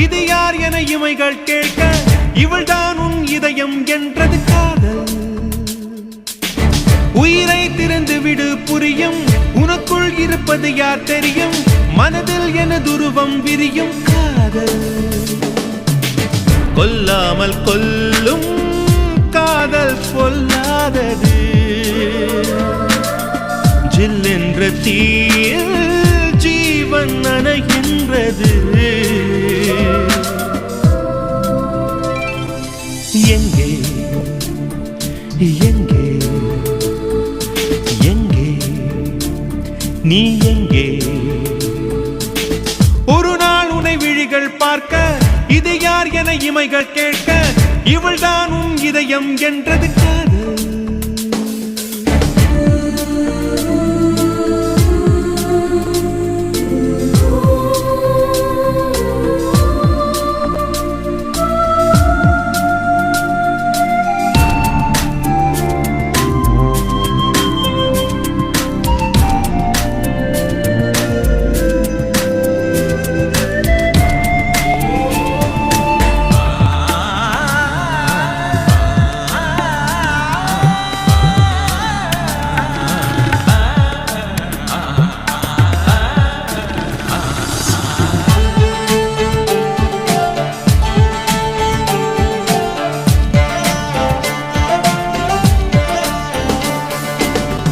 இது யார் என இமைகள் கேட்க இவள்தான் உன் இதயம் என்றது காதல். உயிரை திறந்து விடு புரியும் உனக்குள் இருப்பது யார் தெரியும் மனதில் என துருவம் விரியும் காதல். கொல்லாமல் கொல்லும் காதல் பொல்லாதது ஜில்லென்ற தீயில் ஜீவன் நனைகின்றது. எங்கே எங்கே எங்கே நீ எங்கே? ஒரு நாள் உனை விழிகள் பார்க்க இது யார் என இமைகள் கேட்க இவள்தான் உன் இதயம் என்றது காதல்.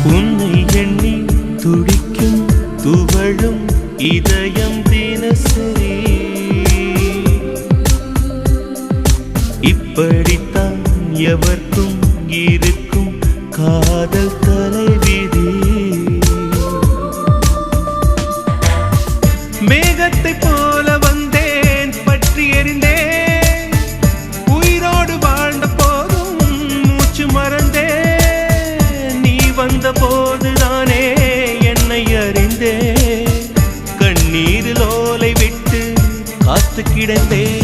உன்னை எண்ணி துடிக்கும் துவழும் இதயம் தினசரி இப்படித்தான் எவர்க்கும் இருக்கும் காதல் தலைவிதி. மேகத்தை போல வந்தேன் பற்றி எறிந்தேன் உயிரோடு வாழ்ந்த போதும் மூச்சு மறந்தேன். வந்த போது நானே என்னை அறிந்தேன் கண்ணீரில் ஓலை விட்டு காத்து கிடந்தேன்.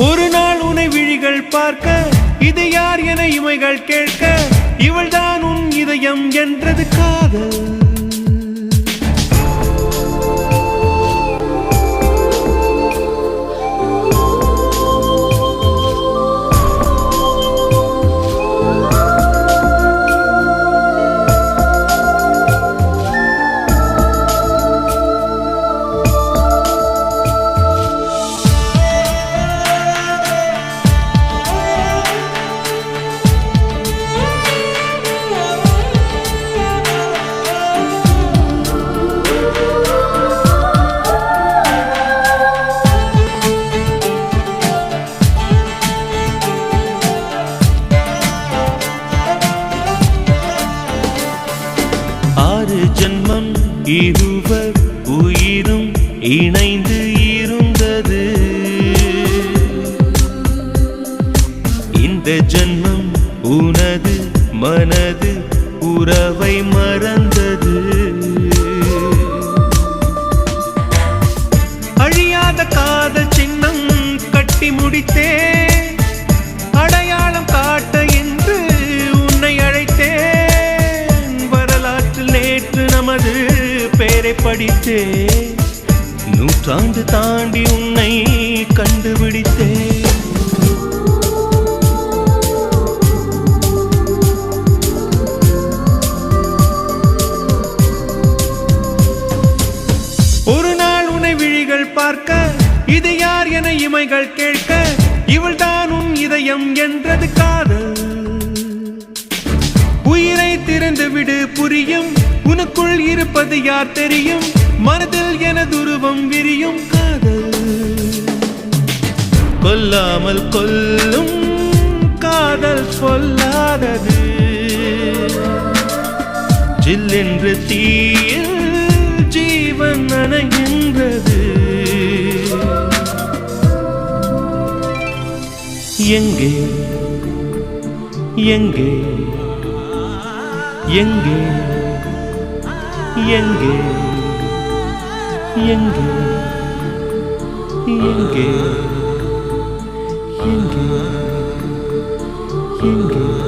ஒரு நாள் உனை விழிகள் பார்க்க இது யார் என இமைகள் கேட்க இவள்தான் உன் இதயம் என்றது காதல். ஜன்மம் இருவர் உயிரும் இணைந்து இருந்தது. இந்த ஜன்மம் உனது மனது உறவை மறந்தது. அழியாத காதல் சின்னம் கட்டி முடித்தே அடையாளம் காட்ட என்று உன்னை அழைத்தேன். நமது பெயரை படித்தே நூற்றாண்டு தாண்டி உன்னை கண்டுபிடித்தே. ஒரு நாள் உன்னை விழிகள் பார்க்க இது யார் என இமைகள் கேட்க இவள்தான் உன் இதயம் என்றது காதல். உயிரை திறந்து விடு புரியும் உனக்குள் இருப்பது யார் தெரியும் மனதில் என துருவம் விரியும் காதல். கொல்லாமல் கொல்லும் காதல் பொல்லாதது ஜில்லென்று தீயில் ஜீவன் நனைகின்றது. எங்கே எங்கே எங்கே எங்கே எங்கே எங்கே எங்கே எங்கே